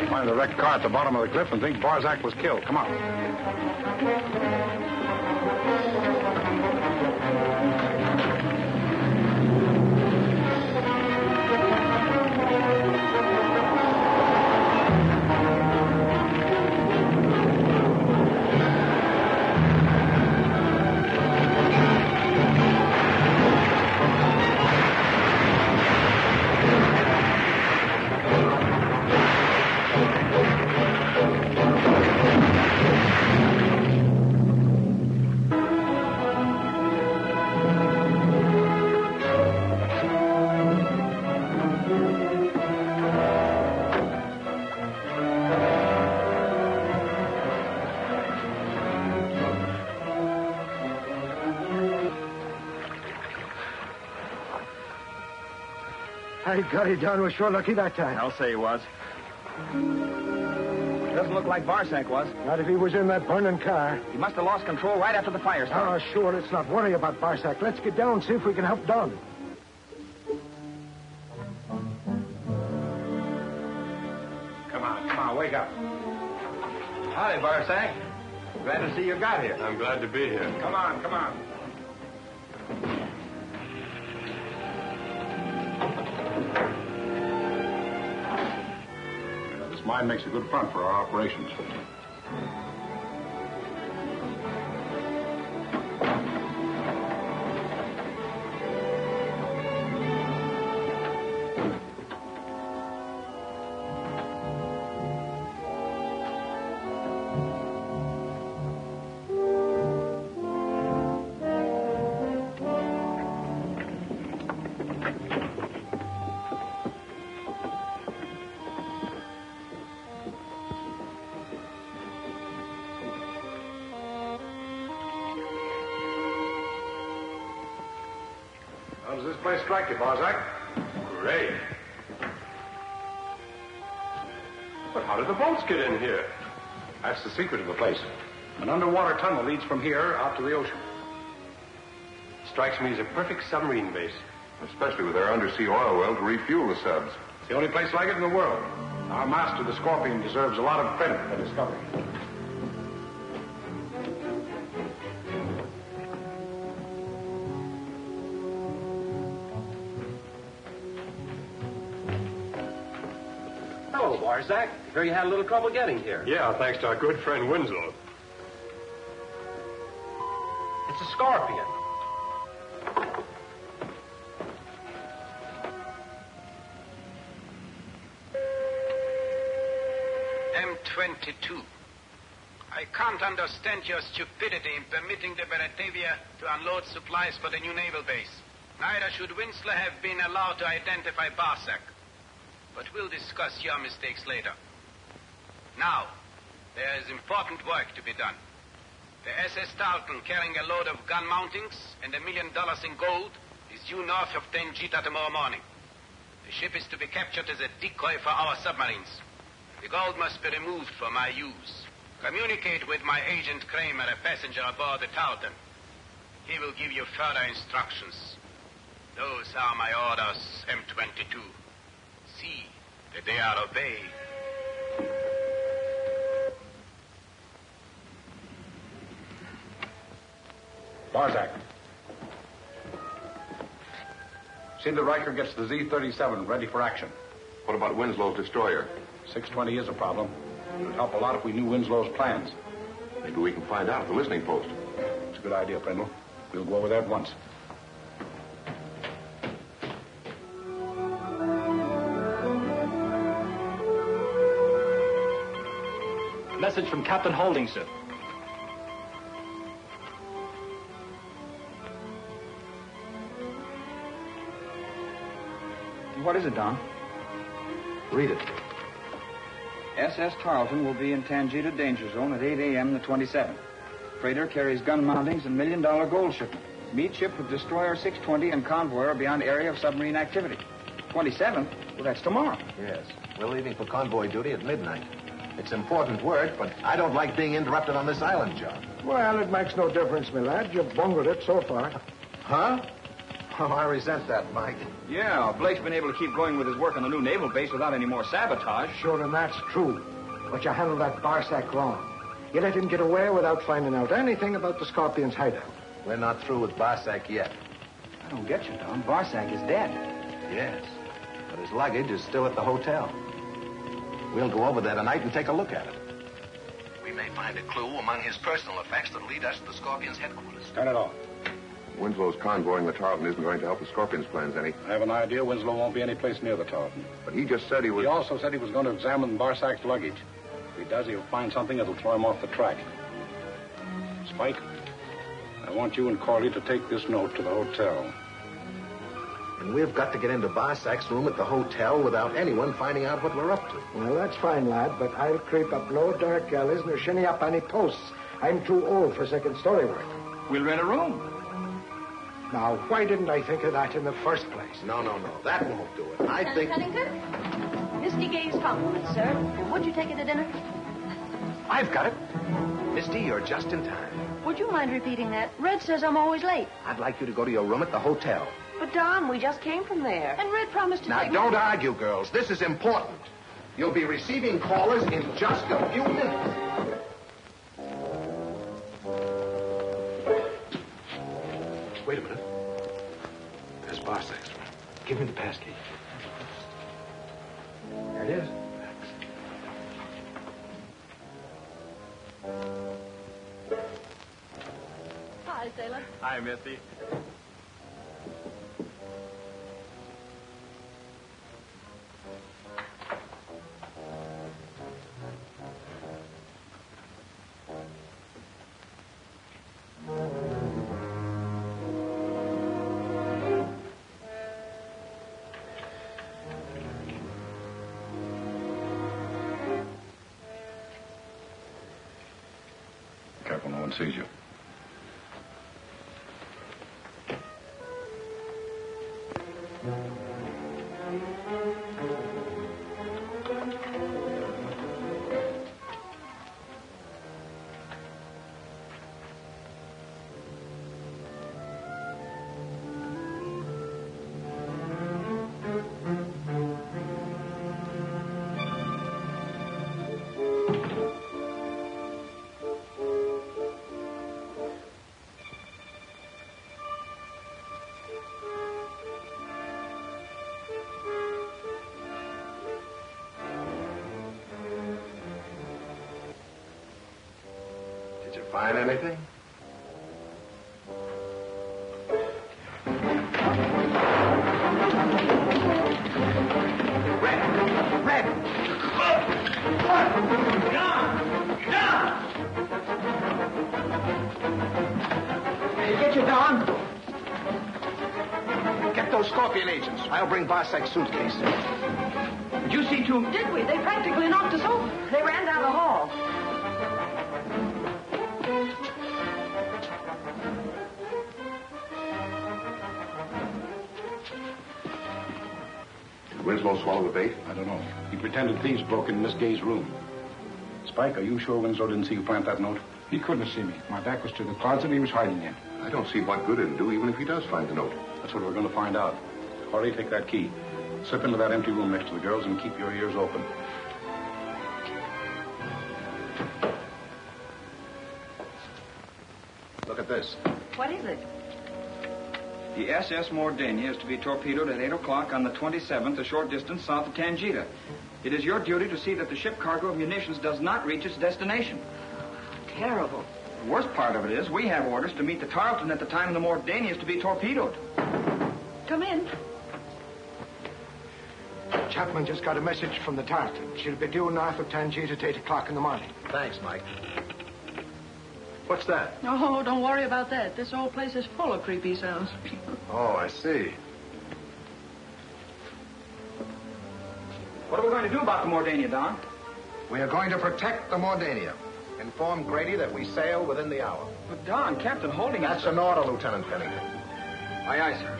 Find the wrecked car at the bottom of the cliff and think Barzak was killed. Come on. By golly, Don was sure lucky that time. I'll say he was. Doesn't look like Barzak was. Not if he was in that burning car. He must have lost control right after the fire started. Oh, sure, let's not worry about Barzak. Let's get down and see if we can help Don. Come on, wake up. Howdy, Barzak. Glad to see you got here. I'm glad to be here. Come on. This mine makes a good front for our operations. How does this place strike you, Barzak? Great. But how did the boats get in here? That's the secret of the place. An underwater tunnel leads from here out to the ocean. Strikes me as a perfect submarine base. Especially with our undersea oil well to refuel the subs. It's the only place like it in the world. Our master, the Scorpion, deserves a lot of credit for the discovery. Hello, Barzak. Hear you had a little trouble getting here. Yeah, thanks to our good friend Winslow. It's a Scorpion. M22. I can't understand your stupidity in permitting the Batavia to unload supplies for the new naval base. Neither should Winslow have been allowed to identify Barzak. But we'll discuss your mistakes later. Now, there is important work to be done. The SS Tarleton, carrying a load of gun mountings and $1 million in gold, is due north of Tangita tomorrow morning. The ship is to be captured as a decoy for our submarines. The gold must be removed for my use. Communicate with my agent Kramer, a passenger aboard the Tarleton. He will give you further instructions. Those are my orders, M22. See that they are obeyed. Barzak. See that Riker gets the Z-37 ready for action. What about Winslow's destroyer? 620 is a problem. It would help a lot if we knew Winslow's plans. Maybe we can find out at the listening post. It's a good idea, Prindle. We'll go over there at once. Message from Captain Holding, sir. What is it, Don? Read it. SS Tarleton will be in Tangita danger zone at 8 a.m. the 27th. Freighter carries gun mountings and $1 million gold shipment. Meet ship with destroyer 620 and convoy are beyond area of submarine activity. 27th? Well, that's tomorrow. Yes. We're leaving for convoy duty at midnight. It's important work, but I don't like being interrupted on this island job. Well, it makes no difference, my lad. You've bungled it so far. Huh? Oh, I resent that, Mike. Yeah, Blake's been able to keep going with his work on the new naval base without any more sabotage. Sure, and that's true. But you handled that Barsack wrong. You let him get away without finding out anything about the Scorpion's hideout. We're not through with Barsack yet. I don't get you, Don. Barsack is dead. Yes, but his luggage is still at the hotel. We'll go over there tonight and take a look at it. We may find a clue among his personal effects that'll lead us to the Scorpion's headquarters. Turn it off. Winslow's convoying the Tarleton isn't going to help the Scorpion's plans any. I have an idea Winslow won't be any place near the Tarleton. But he just said he was... He also said he was going to examine Barsack's luggage. If he does, he'll find something that'll throw him off the track. Spike, I want you and Corley to take this note to the hotel. And we've got to get into Barsack's room at the hotel without anyone finding out what we're up to. Well, that's fine, lad, but I'll creep up no dark alleys nor shinny up any posts. I'm too old for second-story work. We'll rent a room. Now, why didn't I think of that in the first place? No. That won't do it. I think... Pennington? Misty Gay's compliments, sir. Would you take it to dinner? I've got it. Misty, you're just in time. Would you mind repeating that? Red says I'm always late. I'd like you to go to your room at the hotel. But, Don, we just came from there. And Red promised to Now, take don't argue, girls. This is important. You'll be receiving callers in just a few minutes. Wait a minute. There's Barsack's room. Give me the passkey. There it is. Hi, sailor. Hi, Misty. Careful, no one sees you. Did you find anything? Get you, Don. Get those Scorpion agents. I'll bring Barsack's suitcase. Did you see two? Did we? They practically knocked us over. They ran down the hall. Did Winslow swallow the bait? I don't know. He pretended thieves broke in Miss Gay's room. Spike, are you sure Winslow didn't see you plant that note? He couldn't see me. My back was to the closet he was hiding in. I don't see what good it'll do, even if he does find the note. That's what we're going to find out. Corey, take that key. Slip into that empty room next to the girls and keep your ears open. Look at this. What is it? The SS Mordania is to be torpedoed at 8 o'clock on the 27th, a short distance south of Tangita. It is your duty to see that the ship cargo of munitions does not reach its destination. Terrible. The worst part of it is we have orders to meet the Tarleton at the time the Mordania is to be torpedoed. Come in. Chapman just got a message from the Tarleton. She'll be due north of Tangita at 8 o'clock in the morning. Thanks, Mike. What's that? Oh, don't worry about that. This old place is full of creepy sounds. Oh, I see. What are we going to do about the Mordania, Don? We are going to protect the Mordania. Inform Grady that we sail within the hour. But, Don, Captain Holding... That's an order, Lieutenant Pennington. Aye, aye, sir.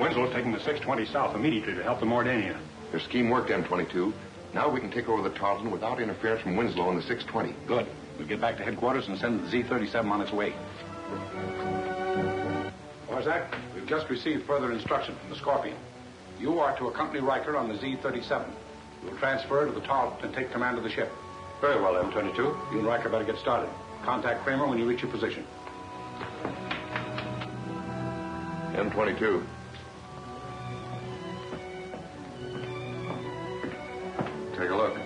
Winslow's taking the 620 south immediately to help the Mordania. Their scheme worked, M22. Now we can take over the Tarleton without interference from Winslow and the 620. Good. We'll get back to headquarters and send the Z-37 on its way. Barzak, we've just received further instruction from the Scorpion. You are to accompany Riker on the Z-37. You'll transfer to the Tarleton and take command of the ship. Very well, M22. You and Riker better get started. Contact Kramer when you reach your position. M22. Take a look.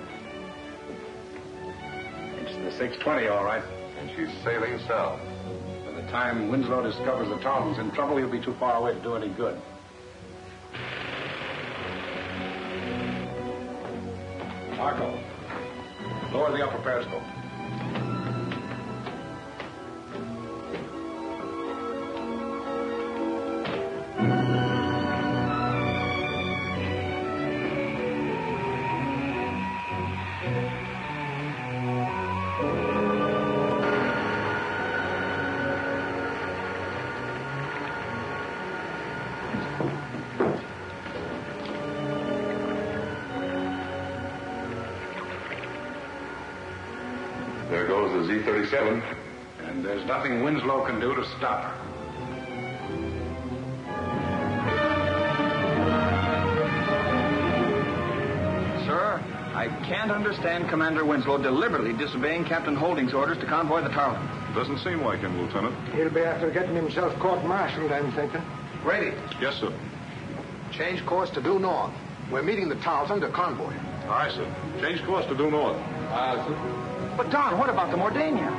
It's the 620, all right. And she's sailing south. By the time Winslow discovers the Tarleton's in trouble, he'll be too far away to do any good. Marco, lower the upper periscope. There goes the Z-37. And there's nothing Winslow can do to stop her. Sir, I can't understand Commander Winslow deliberately disobeying Captain Holding's orders to convoy the Tarleton. Doesn't seem like him, Lieutenant. He'll be after getting himself court-martialed, I'm thinking. Grady, Yes, sir. change course to due north. We're meeting the Tarleton to convoy. Aye, sir. Change course to due north. But, Don, what about the Mordania?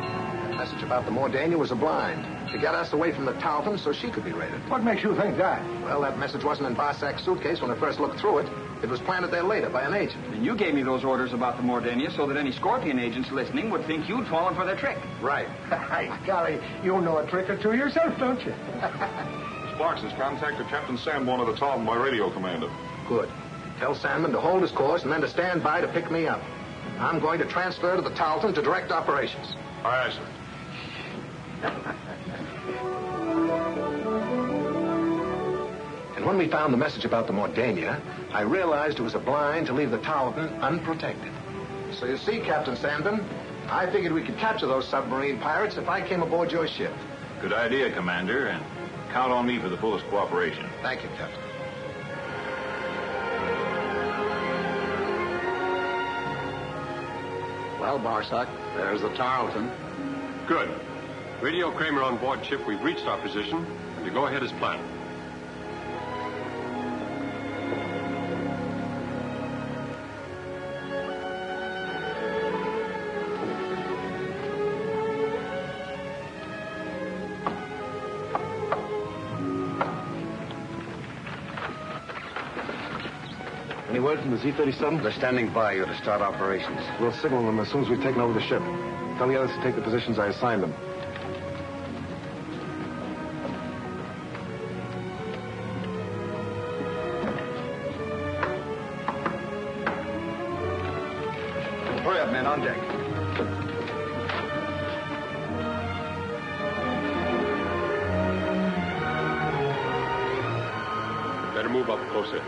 The message about the Mordania was a blind to get us away from the Tarleton so she could be raided. What makes you think that? Well, that message wasn't in Barsak's suitcase when I first looked through it. It was planted there later by an agent. And you gave me those orders about the Mordania so that any Scorpion agents listening would think you'd fallen for their trick. Right. Golly, you know a trick or two yourself, don't you? Sparks has contacted Captain Sanborn of the Tarleton by radio, Commander. Good. Tell Sandman to hold his course and then to stand by to pick me up. I'm going to transfer to the Tarleton to direct operations. Aye, sir. And when we found the message about the Mordania, I realized it was a blind to leave the Tarleton unprotected. So you see, Captain Sandman, I figured we could capture those submarine pirates if I came aboard your ship. Good idea, Commander, and count on me for the fullest cooperation. Thank you, Captain. Well, Barsak, there's the Tarleton. Good. Radio Kramer on board ship. We've reached our position, and you go ahead as planned. Any word from the Z-37? They're standing by you to start operations. We'll signal them as soon as we've taken over the ship. Tell the others to take the positions I assigned them. Hurry up, men, on deck. Better move up closer.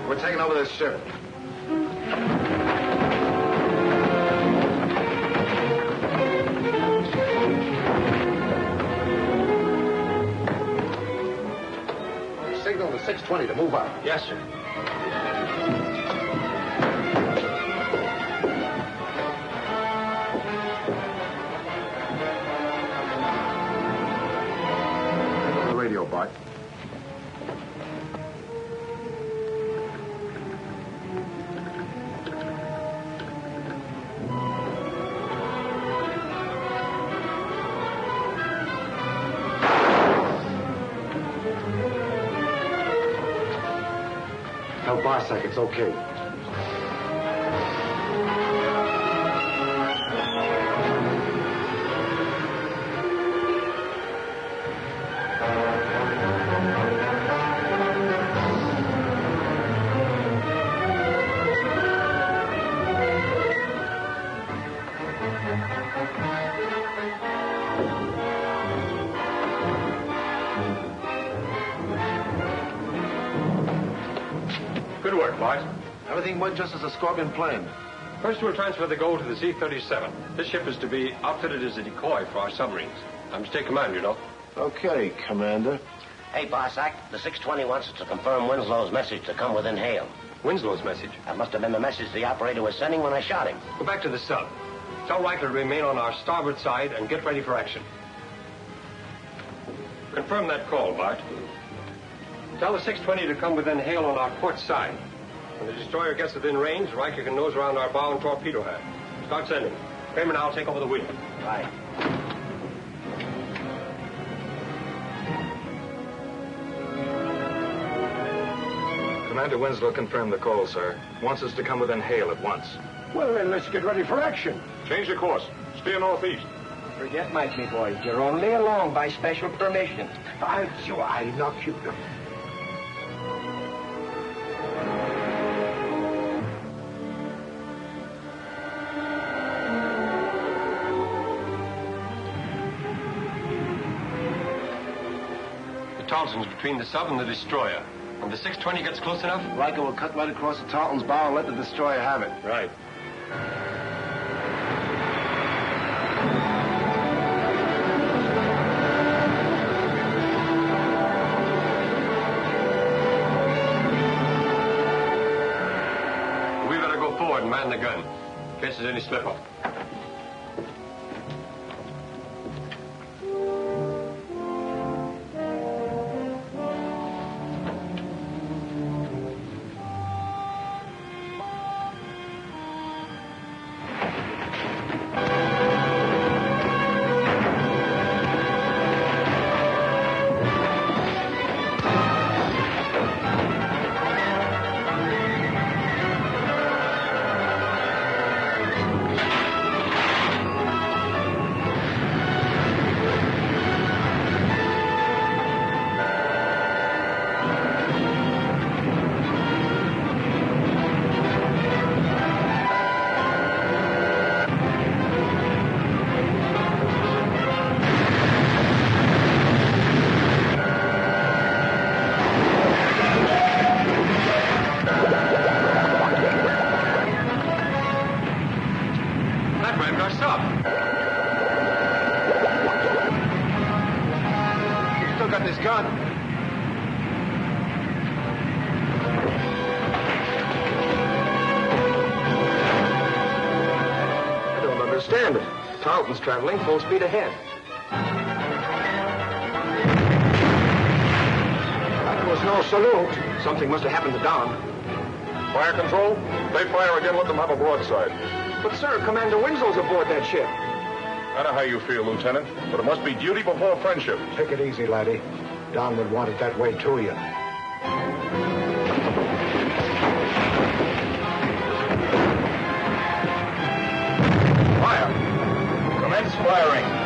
We're taking over this ship. Signal to 620 to move up. Yes, sir. Take over the radio, Bart. Tell Barsak it's okay. Good work, Bart. Everything went just as the Scorpion planned. First, we'll transfer the gold to the Z-37. This ship is to be outfitted as a decoy for our submarines. I'm to take command, you know. Okay, Commander. Hey, Barsack, the 620 wants us to confirm Winslow's message to come within hail. Winslow's message? That must have been the message the operator was sending when I shot him. Go back to the sub. Tell Reichler to remain on our starboard side and get ready for action. Confirm that call, Bart. Tell the 620 to come within hail on our port side. When the destroyer gets within range, Reichler can nose around our bow and torpedo head. Start sending. Kramer and I'll take over the wheel. Right. Commander Winslow confirmed the call, sir. Wants us to come within hail at once. Well, then let's get ready for action. Change your course. Steer northeast. Forget, my boys. You're only along by special permission. I'll knock you. The Tarleton's between the sub and the destroyer. When the 620 gets close enough... Riker will cut right across the Tarleton's bow and let the destroyer have it. Right. We better go forward and man the gun, in case there's any slip-up. Tarleton's traveling full speed ahead. That was no salute. Something must have happened to Don. Fire control? If they fire again, let them have a broadside. But, sir, Commander Winslow's aboard that ship. I know how you feel, Lieutenant, but it must be duty before friendship. Take it easy, laddie. Don would want it that way, too, you. Fire! Commence firing.